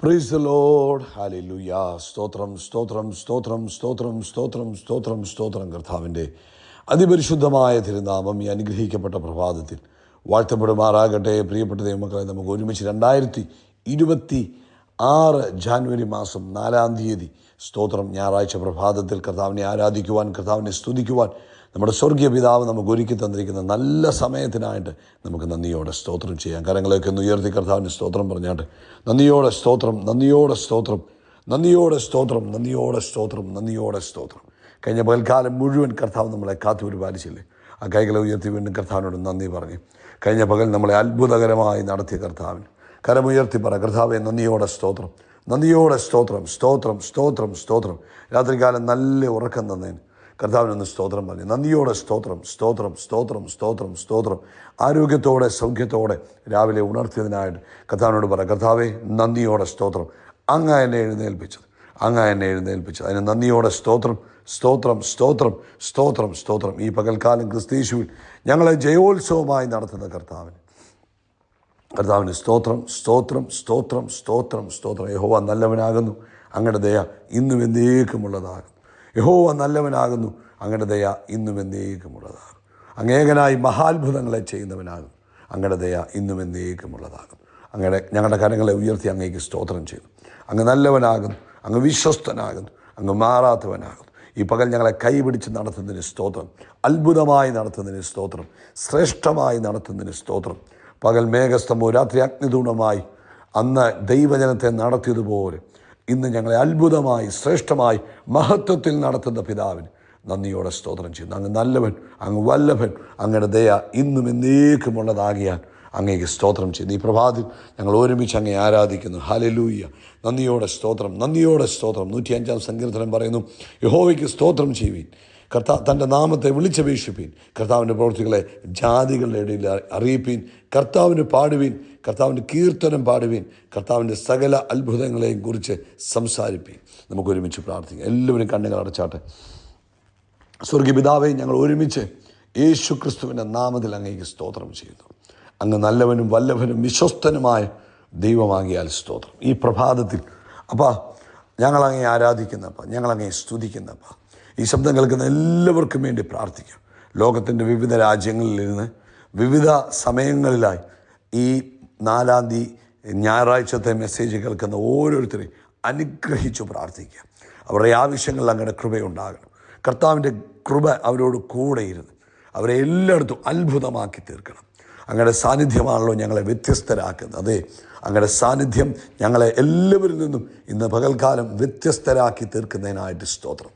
Praise the Lord. Hallelujah. സ്തോത്രം സ്തോത്രം സ്തോത്രം സ്തോത്രം സ്തോത്രം സ്തോത്രം സ്തോത്രം. കർത്താവിൻ്റെ അതിപരിശുദ്ധമായ തിരുനാമം ഈ അനുഗ്രഹിക്കപ്പെട്ട പ്രഭാതത്തിൽ വാഴ്ത്തപ്പെടുമാറാകട്ടെ. പ്രിയപ്പെട്ട ദൈവമക്കളെ, നമുക്ക് ഒരുമിച്ച് 2026 ജാനുവരി മാസം 4-ാം തീയതി സ്തോത്രം ഞായറാഴ്ച പ്രഭാതത്തിൽ കർത്താവിനെ ആരാധിക്കുവാൻ, കർത്താവിനെ സ്തുതിക്കുവാൻ നമ്മുടെ സ്വർഗീയ പിതാവ് നമുക്ക് ഒരുക്കി തന്നിരിക്കുന്ന നല്ല സമയത്തിനായിട്ട് നമുക്ക് നന്ദിയോടെ സ്തോത്രം ചെയ്യാം. കരങ്ങളൊക്കെ ഒന്ന് ഉയർത്തി കർത്താവിന് സ്തോത്രം പറഞ്ഞാട്ട് നന്ദിയോടെ സ്തോത്രം, നന്ദിയോടെ സ്തോത്രം, നന്ദിയോടെ സ്തോത്രം, നന്ദിയോടെ സ്തോത്രം, നന്ദിയോടെ സ്തോത്രം. കഴിഞ്ഞ പകൽക്കാലം മുഴുവൻ കർത്താവ് നമ്മളെ കാത്തു പരിപാലിച്ചില്ലേ? ആ കൈകളെ ഉയർത്തി വീണ്ടും കർത്താവിനോട് നന്ദി പറഞ്ഞ് കഴിഞ്ഞ പകൽ നമ്മളെ അത്ഭുതകരമായി നടത്തിയ കർത്താവിന് കരമുയർത്തി പറ, കർത്താവെ നന്ദിയോടെ സ്തോത്രം, നന്ദിയോടെ സ്തോത്രം, സ്തോത്രം സ്തോത്രം സ്തോത്രം. രാത്രികാലം നല്ല ഉറക്കം തന്നേന് കർത്താവിനൊന്ന് സ്തോത്രം പറഞ്ഞു. നന്ദിയോടെ സ്തോത്രം, സ്തോത്രം സ്തോത്രം സ്തോത്രം സ്തോത്രം. ആരോഗ്യത്തോടെ സൗഖ്യത്തോടെ രാവിലെ ഉണർത്തിയതിനായിട്ട് കർത്താവിനോട് പറ, കർത്താവെ നന്ദിയോടെ സ്തോത്രം. അങ്ങ് എന്നെ എഴുന്നേൽപ്പിച്ചത്, അങ്ങ് എന്നെ എഴുന്നേൽപ്പിച്ചത്, അതിന് നന്ദിയോടെ സ്തോത്രം, സ്തോത്രം സ്തോത്രം സ്തോത്രം സ്തോത്രം. ഈ പകൽക്കാലം ക്രിസ്തീശുവിൽ ഞങ്ങളെ ജയോത്സവമായി നടത്തുന്ന കർത്താവിന് സ്തോത്രം സ്തോത്രം സ്തോത്രം സ്തോത്രം സ്തോത്രം. യഹോവ നല്ലവനാകുന്നു, അങ്ങയുടെ ദയ ഇന്നും എന്നേക്കുമുള്ളതാകുന്നു. യഹോവ നല്ലവനാകുന്നു, അങ്ങയുടെ ദയ ഇന്നും എന്നേക്കുമുള്ളതാകും. അങ്ങേകനായി മഹാത്ഭുതങ്ങളെ ചെയ്യുന്നവനാകും, അങ്ങയുടെ ദയ ഇന്നും എന്നേക്കുമുള്ളതാകും. ഞങ്ങളുടെ കരങ്ങളെ ഉയർത്തി അങ്ങേക്ക് സ്തോത്രം ചെയ്യുന്നു. അങ്ങ് നല്ലവനാകുന്നു, അങ്ങ് വിശ്വസ്തനാകുന്നു, അങ്ങ് മാറാത്തവനാകുന്നു. ഈ പകൽ ഞങ്ങളെ കൈപിടിച്ച് നടത്തുന്നതിന് സ്തോത്രം, അത്ഭുതമായി നടത്തുന്നതിന് സ്തോത്രം, ശ്രേഷ്ഠമായി നടത്തുന്നതിന് സ്തോത്രം. പകൽ മേഘസ്തംഭവും രാത്രി അഗ്നിതൂണമായി അന്ന് ദൈവജനത്തെ നടത്തിയതുപോലെ ഇന്ന് ഞങ്ങളെ അത്ഭുതമായി ശ്രേഷ്ഠമായി മഹത്വത്തിൽ നടത്തുന്ന പിതാവിന് നന്ദിയോടെ സ്തോത്രം ചെയ്യുന്നു. അങ്ങ് നല്ലവൻ, അങ്ങ് വല്ലഭൻ, അങ്ങയുടെ ദയ ഇന്നും എന്നേക്കുമുള്ളതാകിയാൽ അങ്ങേക്ക് സ്തോത്രം ചെയ്യുന്നു. ഈ പ്രഭാതത്തിൽ ഞങ്ങൾ ഒരുമിച്ച് അങ്ങേ ആരാധിക്കുന്നു. ഹല്ലേലൂയ. നന്ദിയോടെ സ്തോത്രം, നന്ദിയോടെ സ്തോത്രം. 105-ാം സങ്കീർത്തനം പറയുന്നു, യഹോവയ്ക്ക് സ്തോത്രം ചെയ്യുവീൻ, തൻ്റെ നാമത്തെ വിളിച്ചപേക്ഷിപ്പീൻ, കർത്താവിൻ്റെ പ്രവൃത്തികളെ ജാതികളുടെ ഇടയിൽ അറിയിപ്പീൻ, കർത്താവിന് പാടുവീൻ, കർത്താവിൻ്റെ കീർത്തനം പാടുവീൻ, കർത്താവിൻ്റെ സകല അത്ഭുതങ്ങളെയും കുറിച്ച് സംസാരിപ്പീൻ. നമുക്ക് ഒരുമിച്ച് പ്രാർത്ഥിക്കാം. എല്ലാവരും കണ്ണുകൾ അടച്ചാട്ടെ. സ്വർഗീയ പിതാവേ, ഞങ്ങൾ ഒരുമിച്ച് യേശു ക്രിസ്തുവിൻ്റെ നാമത്തിൽ അങ്ങേക്ക് സ്തോത്രം ചെയ്യുന്നു. അങ്ങ് നല്ലവനും വല്ലഭനും വിശ്വസ്തനുമായ ദൈവമാകിയാൽ സ്തോത്രം. ഈ പ്രഭാതത്തിൽ അപ്പാ ഞങ്ങളങ്ങേ ആരാധിക്കുന്നപ്പ, ഞങ്ങളങ്ങേ സ്തുതിക്കുന്നപ്പ, ഈ ശബ്ദം കേൾക്കുന്ന എല്ലാവർക്കും വേണ്ടി പ്രാർത്ഥിക്കാം. ലോകത്തിൻ്റെ വിവിധ രാജ്യങ്ങളിലിരുന്ന് വിവിധ സമയങ്ങളിലായി ഈ 4-ാം തീയതി ഞായറാഴ്ചത്തെ മെസ്സേജ് കേൾക്കുന്ന ഓരോരുത്തരെയും അനുഗ്രഹിച്ചു പ്രാർത്ഥിക്കുക. അവരുടെ ആവശ്യങ്ങളിൽ അങ്ങയുടെ കൃപയുണ്ടാകണം. കർത്താവിൻ്റെ കൃപ അവരോട് കൂടെ ഇരുന്ന് അവരെ എല്ലായിടത്തും അത്ഭുതമാക്കി തീർക്കണം. അങ്ങയുടെ സാന്നിധ്യമാണല്ലോ ഞങ്ങളെ വ്യത്യസ്തരാക്കുന്നത്. അതെ, അങ്ങയുടെ സാന്നിധ്യം ഞങ്ങളെ എല്ലാവരിൽ നിന്നും ഇന്ന് പകൽക്കാലം വ്യത്യസ്തരാക്കി തീർക്കുന്നതിനായിട്ട് സ്തോത്രം.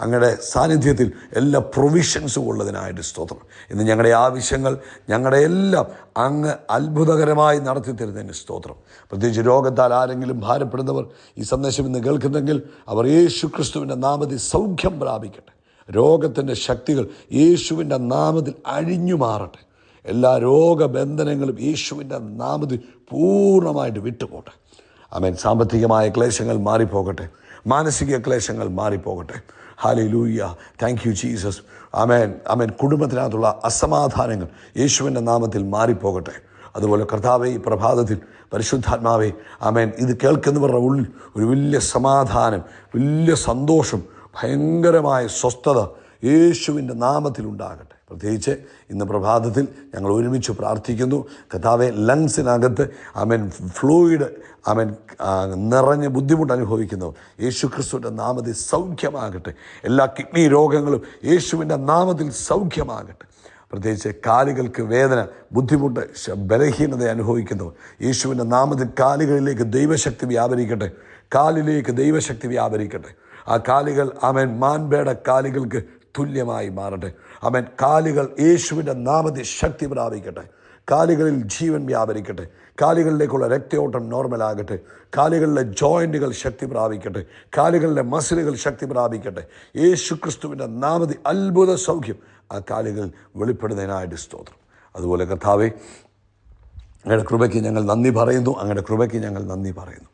അങ്ങയുടെ സാന്നിധ്യത്തിൽ എല്ലാ പ്രൊവിഷൻസും ഉള്ളതിനായിട്ട് സ്തോത്രം. ഇന്ന് ഞങ്ങളുടെ ആവശ്യങ്ങൾ ഞങ്ങളുടെ എല്ലാം അങ്ങ് അത്ഭുതകരമായി നടത്തി തരുന്നതിന് സ്തോത്രം. പ്രത്യേകിച്ച് രോഗത്താൽ ആരെങ്കിലും ഭാരപ്പെടുന്നവർ ഈ സന്ദേശം ഇന്ന് കേൾക്കുന്നെങ്കിൽ അവർ യേശു ക്രിസ്തുവിൻ്റെ നാമത്തിൽ സൗഖ്യം പ്രാപിക്കട്ടെ. രോഗത്തിൻ്റെ ശക്തികൾ യേശുവിൻ്റെ നാമത്തിൽ അഴിഞ്ഞു മാറട്ടെ. എല്ലാ രോഗബന്ധനങ്ങളും യേശുവിൻ്റെ നാമത്തിൽ പൂർണ്ണമായിട്ട് വിട്ടുപോട്ടെ. ആമേൻ. സാമ്പത്തികമായ ക്ലേശങ്ങൾ മാറിപ്പോകട്ടെ, മാനസിക ക്ലേശങ്ങൾ മാറിപ്പോകട്ടെ. Hallelujah. Thank you Jesus. Amen, amen. കുടുംബത്തിനകത്തുള്ള അസമാധാനങ്ങൾ യേശുവിൻ്റെ നാമത്തിൽ മാറിപ്പോകട്ടെ. അതുപോലെ കർത്താവേ, ഈ പ്രഭാതത്തിൽ പരിശുദ്ധാത്മാവേ, ആമേൻ, ഇത് കേൾക്കുന്നവരുടെ ഉള്ളിൽ ഒരു വലിയ സമാധാനം, വലിയ സന്തോഷം, ഭയങ്കരമായ സ്വസ്ഥത യേശുവിൻ്റെ നാമത്തിലുണ്ടാകട്ടെ. പ്രത്യേകിച്ച് ഇന്ന് പ്രഭാതത്തിൽ ഞങ്ങൾ ഒരുമിച്ച് പ്രാർത്ഥിക്കുന്നു. കർത്താവെ, ലങ്സിനകത്ത് ആമേൻ ഫ്ലൂയിഡ് ആമേൻ നിറഞ്ഞ ബുദ്ധിമുട്ട് അനുഭവിക്കുന്നവർ യേശു ക്രിസ്തുവിൻ്റെ നാമത്തിൽ സൗഖ്യമാകട്ടെ. എല്ലാ കിഡ്നി രോഗങ്ങളും യേശുവിൻ്റെ നാമത്തിൽ സൗഖ്യമാകട്ടെ. പ്രത്യേകിച്ച് കാലുകൾക്ക് വേദന, ബുദ്ധിമുട്ട്, ബലഹീനത അനുഭവിക്കുന്നവർ യേശുവിൻ്റെ നാമത്തിൽ കാലുകളിലേക്ക് ദൈവശക്തി വ്യാപരിക്കട്ടെ, കാലിലേക്ക് ദൈവശക്തി വ്യാപരിക്കട്ടെ. ആ കാലുകൾ ആമേൻ മാൻപേട കാലുകൾക്ക് തുല്യമായി മാറട്ടെ. ആമേൻ. കാലുകൾ യേശുവിൻ്റെ നാമത്തിൽ ശക്തി പ്രാപിക്കട്ടെ. കാലുകളിൽ ജീവൻ വ്യാപരിക്കട്ടെ. കാലുകളിലേക്കുള്ള രക്തയോട്ടം നോർമലാകട്ടെ. കാലുകളിലെ ജോയിൻറ്റുകൾ ശക്തി പ്രാപിക്കട്ടെ. കാലുകളിലെ മസിലുകൾ ശക്തി പ്രാപിക്കട്ടെ. യേശു ക്രിസ്തുവിൻ്റെ നാമത്തിൽ അത്ഭുത സൗഖ്യം ആ കാലുകൾ വെളിപ്പെടുന്നതിനായിട്ട് സ്തോത്രം. അതുപോലെ കർത്താവേ, അങ്ങയുടെ കൃപയ്ക്ക് ഞങ്ങൾ നന്ദി പറയുന്നു. അങ്ങയുടെ കൃപയ്ക്ക് ഞങ്ങൾ നന്ദി പറയുന്നു.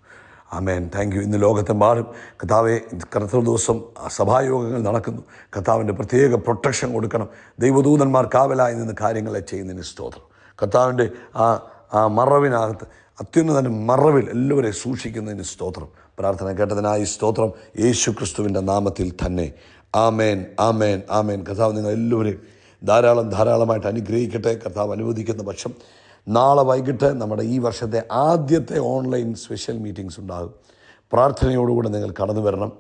ആമേൻ. Thank you. ഇന്ന് ലോകത്തെമ്പാടും കർത്താവെ, കർത്തൃ ദിവസം സഭായോഗങ്ങൾ നടക്കുന്നു. കർത്താവിൻ്റെ പ്രത്യേക പ്രൊട്ടക്ഷൻ കൊടുക്കണം. ദൈവദൂതന്മാർ കാവലായി നിന്ന് കാര്യങ്ങളെ ചെയ്യുന്നതിന് സ്തോത്രം. കർത്താവിൻ്റെ ആ ആ മറവിനകത്ത്, അത്യുന്നതൻ്റെ മറവിൽ എല്ലാവരെയും സൂക്ഷിക്കുന്നതിന് സ്തോത്രം. പ്രാർത്ഥന കേട്ടതിനായി സ്തോത്രം, യേശു ക്രിസ്തുവിൻ്റെ നാമത്തിൽ തന്നെ. ആമേൻ, ആമേൻ, ആമേൻ. കർത്താവ് നിങ്ങളെല്ലാവരെയും ധാരാളമായിട്ട് അനുഗ്രഹിക്കട്ടെ. കർത്താവ് അനുവദിക്കുന്ന പക്ഷം നാളെ വൈകിട്ട് നമ്മുടെ ഈ വർഷത്തെ ആദ്യത്തെ ഓൺലൈൻ സ്പെഷ്യൽ മീറ്റിംഗ്സ് ഉണ്ടാകും. പ്രാർത്ഥനയോടുകൂടെ നിങ്ങൾ കടന്നു വരണം.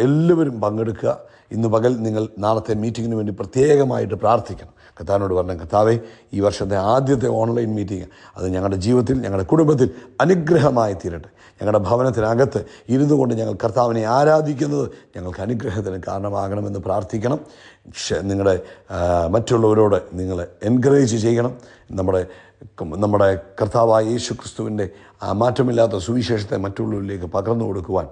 എല്ലാവരും പങ്കെടുക്കുക. ഇന്ന് പകൽ നിങ്ങൾ നാളത്തെ മീറ്റിങ്ങിന് വേണ്ടി പ്രത്യേകമായിട്ട് പ്രാർത്ഥിക്കണം. കർത്താവിനോട് പറഞ്ഞ, കർത്താവേ, ഈ വർഷത്തെ ആദ്യത്തെ ഓൺലൈൻ മീറ്റിംഗ് അത് ഞങ്ങളുടെ ജീവിതത്തിൽ, ഞങ്ങളുടെ കുടുംബത്തിൽ അനുഗ്രഹമായി തീരട്ടെ. ഞങ്ങളുടെ ഭവനത്തിനകത്ത് ഇരുന്നു കൊണ്ട് ഞങ്ങൾ കർത്താവിനെ ആരാധിക്കുന്നത് ഞങ്ങൾക്ക് അനുഗ്രഹത്തിന് കാരണമാകണമെന്ന് പ്രാർത്ഥിക്കണം. നിങ്ങളുടെ മറ്റുള്ളവരോട് നിങ്ങൾ എൻകറേജ് ചെയ്യണം. നമ്മുടെ കർത്താവായ യേശു ക്രിസ്തുവിൻ്റെ മാറ്റമില്ലാത്ത സുവിശേഷത്തെ മറ്റുള്ളവരിലേക്ക് പകർന്നു കൊടുക്കുവാൻ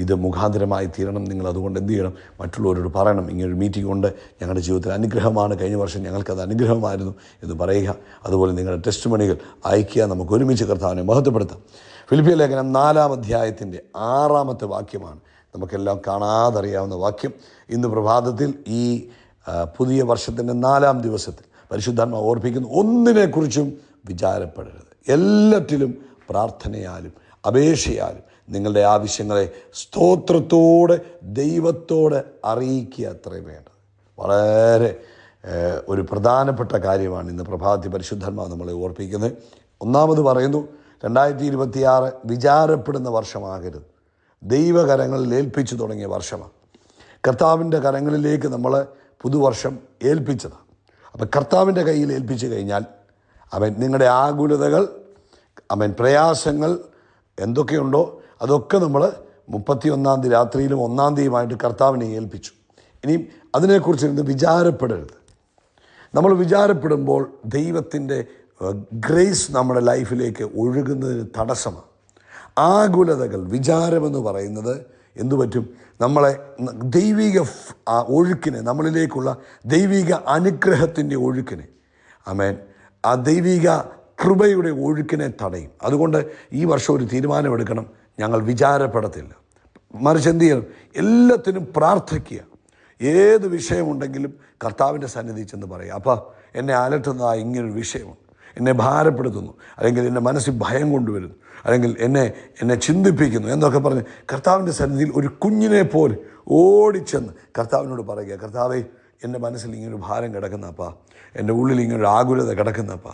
ഇത് മുഖാന്തരമായി തീരണം. നിങ്ങൾ അതുകൊണ്ട് എന്ത് ചെയ്യണം? മറ്റുള്ളവരോട് പറയണം, ഇങ്ങനൊരു മീറ്റിംഗ് ഉണ്ട്, ഞങ്ങളുടെ ജീവിതത്തിൽ അനുഗ്രഹമാണ്, കഴിഞ്ഞ വർഷം ഞങ്ങൾക്കത് അനുഗ്രഹമായിരുന്നു എന്ന് പറയുക. അതുപോലെ നിങ്ങളുടെ ടെസ്റ്റ് മണികൾ അയക്കുക. നമുക്ക് ഒരുമിച്ച് കർത്താവിനെ മഹത്വപ്പെടുത്താം. ഫിലിപ്പിയ ലേഖനം 4-ാം അധ്യായത്തിൻ്റെ 6-ാമത്തെ വാക്യമാണ് നമുക്കെല്ലാം കാണാതറിയാവുന്ന വാക്യം. ഇന്ന് പ്രഭാതത്തിൽ ഈ പുതിയ വർഷത്തിൻ്റെ 4-ാം ദിവസത്തിൽ പരിശുദ്ധാത്മാവ് ഓർപ്പിക്കുന്നു, ഒന്നിനെക്കുറിച്ചും വിചാരപ്പെടരുത്, എല്ലാറ്റിലും പ്രാർത്ഥനയാലും അപേക്ഷയാലും നിങ്ങളുടെ ആവശ്യങ്ങളെ സ്തോത്രത്തോടെ ദൈവത്തോട് അറിയിക്കുക അത്രേ വേണ്ടത്. വളരെ ഒരു പ്രധാനപ്പെട്ട കാര്യമാണ് ഇന്ന് പ്രഭാതത്തിൽ പരിശുദ്ധാത്മാവ് നമ്മളെ ഓർപ്പിക്കുന്നത്. ഒന്നാമത് പറയുന്നു, 2026 വിചാരപ്പെടുന്ന വർഷമാകരുത്, ദൈവകരങ്ങളിൽ ഏൽപ്പിച്ചു തുടങ്ങിയ വർഷമാണ്. കർത്താവിൻ്റെ കരങ്ങളിലേക്ക് നമ്മൾ പുതുവർഷം ഏൽപ്പിച്ചതാണ്. അപ്പം കർത്താവിൻ്റെ കയ്യിൽ ഏൽപ്പിച്ചു കഴിഞ്ഞാൽ നിങ്ങളുടെ ആകുലതകൾ, പ്രയാസങ്ങൾ എന്തൊക്കെയുണ്ടോ അതൊക്കെ നമ്മൾ 31-ാം തീയതി രാത്രിയിലും 1-ാം തീയതിയുമായിട്ട് കർത്താവിനെ ഏൽപ്പിച്ചു. ഇനിയും അതിനെക്കുറിച്ച് വിചാരപ്പെടരുത്. നമ്മൾ വിചാരപ്പെടുമ്പോൾ ദൈവത്തിൻ്റെ ഗ്രേസ് നമ്മുടെ ലൈഫിലേക്ക് ഒഴുകുന്നതിന് തടസ്സമാണ്. ആകുലതകൾ, വിചാരമെന്ന് പറയുന്നത് എന്തു പറ്റും? നമ്മളെ ദൈവിക ഒഴുക്കിനെ, നമ്മളിലേക്കുള്ള ദൈവിക അനുഗ്രഹത്തിൻ്റെ ഒഴുക്കിനെ, ആ ദൈവിക കൃപയുടെ ഒഴുക്കിനെ തടയും. അതുകൊണ്ട് ഈ വർഷം ഒരു തീരുമാനമെടുക്കണം, ഞങ്ങൾ വിചാരപ്പെടത്തില്ല. മറിച്ച് എന്ത് ചെയ്യണം? എല്ലാത്തിനും പ്രാർത്ഥിക്കുക. ഏത് വിഷയമുണ്ടെങ്കിലും കർത്താവിൻ്റെ സന്നിധി ചെന്ന് പറയുക, അപ്പം എന്നെ അലട്ടുന്നതായ ഇങ്ങനൊരു വിഷയമുണ്ട്, എന്നെ ഭാരപ്പെടുത്തുന്നു, അല്ലെങ്കിൽ എൻ്റെ മനസ്സിൽ ഭയം കൊണ്ടുവരുന്നു, അല്ലെങ്കിൽ എന്നെ ചിന്തിപ്പിക്കുന്നു എന്നൊക്കെ പറഞ്ഞ് കർത്താവിൻ്റെ സന്നിധിയിൽ ഒരു കുഞ്ഞിനെ പോലെ ഓടിച്ചെന്ന് കർത്താവിനോട് പറയുക, കർത്താവേ, എൻ്റെ മനസ്സിൽ ഇങ്ങനൊരു ഭാരം കിടക്കുന്നപ്പാ, എൻ്റെ ഉള്ളിൽ ഇങ്ങനൊരു ആകുലത കിടക്കുന്നപ്പാ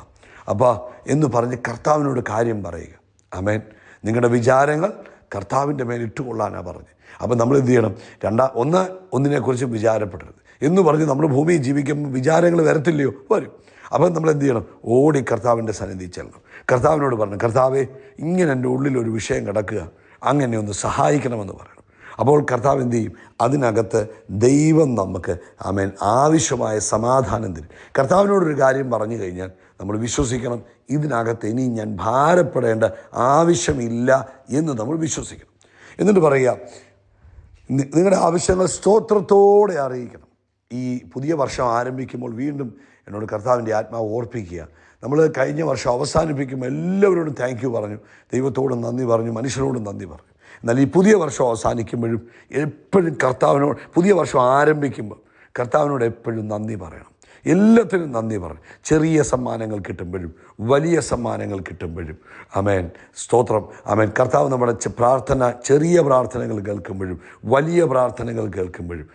എന്ന് പറഞ്ഞ് കർത്താവിനോട് കാര്യം പറയുക. ആമേൻ. നിങ്ങളുടെ വിചാരങ്ങൾ കർത്താവിൻ്റെ മേൽ ഇട്ടുകൊള്ളാനാണ് പറഞ്ഞത്. അപ്പം നമ്മൾ എന്ത് ചെയ്യണം? ഒന്നിനെക്കുറിച്ച് വിചാരപ്പെടരുത് എന്ന് പറഞ്ഞ് നമ്മൾ ഭൂമിയിൽ ജീവിക്കുമ്പോൾ വിചാരങ്ങൾ വരത്തില്ലയോ? വരും. അപ്പം നമ്മൾ എന്ത് ചെയ്യണം? ഓടി കർത്താവിൻ്റെ സന്നിധി ചെല്ലണം. കർത്താവിനോട് പറഞ്ഞു, കർത്താവേ, ഇങ്ങനെ എൻ്റെ ഉള്ളിലൊരു വിഷയം കിടക്കുക, അങ്ങനെ ഒന്ന് സഹായിക്കണമെന്ന് പറയണം. അപ്പോൾ കർത്താവ് എന്ത് ചെയ്യും? അതിനകത്ത് ദൈവം നമുക്ക് ആവശ്യമായ സമാധാനം തരും. കർത്താവിനോടൊരു കാര്യം പറഞ്ഞു കഴിഞ്ഞാൽ നമ്മൾ വിശ്വസിക്കണം, ഇതിനകത്ത് ഇനി ഞാൻ ഭാരപ്പെടേണ്ട ആവശ്യമില്ല എന്ന് നമ്മൾ വിശ്വസിക്കണം. എന്നിട്ട് പറയുക, നിങ്ങളുടെ ആവശ്യങ്ങൾ സ്തോത്രത്തോടെ അറിയിക്കണം. ഈ പുതിയ വർഷം ആരംഭിക്കുമ്പോൾ വീണ്ടും എന്നോട് കർത്താവിൻ്റെ ആത്മാവ് ഓർപ്പിക്കുക. നമ്മൾ കഴിഞ്ഞ വർഷം അവസാനിപ്പിക്കുമ്പോൾ എല്ലാവരോടും താങ്ക് യു പറഞ്ഞു, ദൈവത്തോടും നന്ദി പറഞ്ഞു, മനുഷ്യരോടും നന്ദി പറഞ്ഞു. എന്നാൽ ഈ പുതിയ വർഷം അവസാനിക്കുമ്പോഴും എപ്പോഴും കർത്താവിനോട്, പുതിയ വർഷം ആരംഭിക്കുമ്പോൾ കർത്താവിനോട് എപ്പോഴും നന്ദി പറയണം. എല്ലാത്തിനും നന്ദി പറയും. ചെറിയ സമ്മാനങ്ങൾ കിട്ടുമ്പോഴും വലിയ സമ്മാനങ്ങൾ കിട്ടുമ്പോഴും സ്തോത്രം. കർത്താവ് നമ്മുടെ ചെറിയ പ്രാർത്ഥനകൾ കേൾക്കുമ്പോഴും വലിയ പ്രാർത്ഥനകൾ കേൾക്കുമ്പോഴും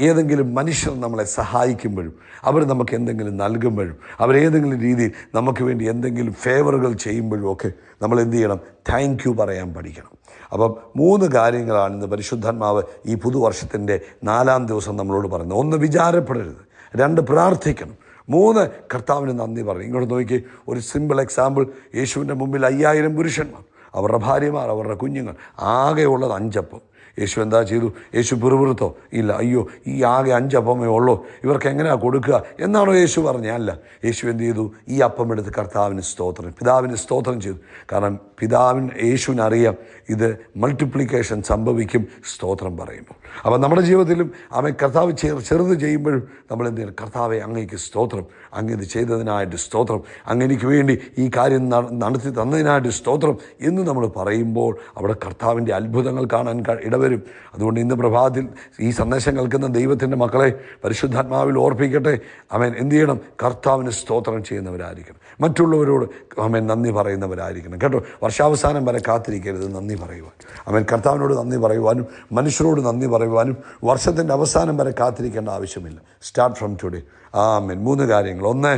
ഏതെങ്കിലും മനുഷ്യർ നമ്മളെ സഹായിക്കുമ്പോഴും അവർ നമുക്ക് എന്തെങ്കിലും നൽകുമ്പോഴും അവരേതെങ്കിലും രീതിയിൽ നമുക്ക് വേണ്ടി എന്തെങ്കിലും ഫേവറുകൾ ചെയ്യുമ്പോഴും ഒക്കെ നമ്മൾ എന്ത് ചെയ്യണം? താങ്ക് യു പറയാൻ പഠിക്കണം. അപ്പം 3 കാര്യങ്ങളാണ് ഇന്ന് പരിശുദ്ധാത്മാവ് ഈ പുതുവർഷത്തിൻ്റെ 4-ാം ദിവസം നമ്മളോട് പറയുന്നത്. 1, വിചാരപ്പെടരുത്. 2, പ്രാർത്ഥിക്കണം. 3, കർത്താവിന് നന്ദി പറയും. ഇങ്ങോട്ട് നോക്കി, ഒരു സിമ്പിൾ എക്സാമ്പിൾ. യേശുവിൻ്റെ മുമ്പിൽ 5000 പുരുഷന്മാർ, അവരുടെ ഭാര്യമാർ, അവരുടെ കുഞ്ഞുങ്ങൾ, ആകെയുള്ളത് 5 അപ്പം. യേശു എന്താ ചെയ്തു? യേശു പിറുപിറുത്തോ? ഇല്ല. അയ്യോ, ഈ ആകെ 5 അപ്പമേ ഉള്ളൂ, ഇവർക്ക് എങ്ങനെയാണ് കൊടുക്കുക എന്നാണോ യേശു പറഞ്ഞത്? അല്ല. യേശു എന്ത് ചെയ്തു? ഈ അപ്പം എടുത്ത് കർത്താവിന് സ്തോത്രം, പിതാവിന് സ്തോത്രം ചെയ്തു. കാരണം യേശുവിനറിയാം ഇത് മൾട്ടിപ്ലിക്കേഷൻ സംഭവിക്കും സ്തോത്രം പറയുമ്പോൾ. അപ്പം നമ്മുടെ ജീവിതത്തിലും കർത്താവ് ചെറുത് ചെയ്യുമ്പോഴും നമ്മൾ എന്ത് ചെയ്യണം? കർത്താവെ, അങ്ങേക്ക് സ്തോത്രം, അങ്ങ് ഇത് ചെയ്തതിനായിട്ട് സ്തോത്രം, അങ്ങ് എനിക്ക് വേണ്ടി ഈ കാര്യം നടത്തി തന്നതിനായിട്ട് സ്തോത്രം എന്ന് നമ്മൾ പറയുമ്പോൾ അവിടെ കർത്താവിൻ്റെ അത്ഭുതങ്ങൾ കാണാൻ ഇടവരും. അതുകൊണ്ട് ഇന്ന് പ്രഭാതത്തിൽ ഈ സന്ദേശം കേൾക്കുന്ന ദൈവത്തിൻ്റെ മക്കളെ പരിശുദ്ധാത്മാവിൽ ഓർപ്പിക്കട്ടെ. അവൻ എന്ത് ചെയ്യണം? കർത്താവിന് സ്തോത്രം ചെയ്യുന്നവരായിരിക്കണം, മറ്റുള്ളവരോട് അവൻ നന്ദി പറയുന്നവരായിരിക്കണം കേട്ടോ. വർഷാവസാനം വരെ കാത്തിരിക്കരുത് നന്ദി പറയുവാൻ. അവൻ കർത്താവിനോട് നന്ദി പറയുവാനും മനുഷ്യരോട് നന്ദി പറയുവാനും വർഷത്തിൻ്റെ അവസാനം വരെ കാത്തിരിക്കേണ്ട ആവശ്യമില്ല. Start from today. ആമേൻ. 3 കാര്യങ്ങൾ. 1,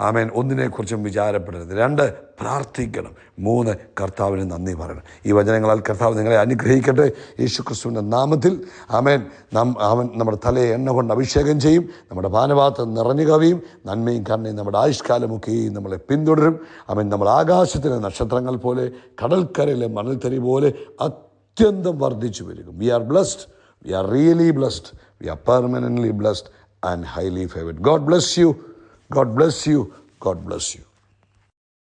ആമേൻ, ഒന്നിനെക്കുറിച്ചും വിചാരപ്പെടരുത്. 2, പ്രാർത്ഥിക്കണം. 3, കർത്താവിന് നന്ദി പറയണം. ഈ വചനങ്ങളാൽ കർത്താവ് നിങ്ങളെ അനുഗ്രഹിക്കട്ടെ യേശു ക്രിസ്തുവിൻ്റെ നാമത്തിൽ. ആമേൻ. അവൻ നമ്മുടെ തലയെ എണ്ണ കൊണ്ട് അഭിഷേകം ചെയ്യും, നമ്മുടെ പാനപാത്രം നിറഞ്ഞു കവിയും, നന്മയും കരുണയും നമ്മുടെ ആയുഷ്കാലമൊക്കെയും നമ്മളെ പിന്തുടരും. അവൻ നമ്മൾ ആകാശത്തിലെ നക്ഷത്രങ്ങൾ പോലെ കടൽക്കരയിലെ മണൽത്തരി പോലെ അത്യന്തം വർദ്ധിച്ചു വരും. We are blessed. We are really blessed. We are permanently blessed and highly favored. God bless you. God bless you. God bless you.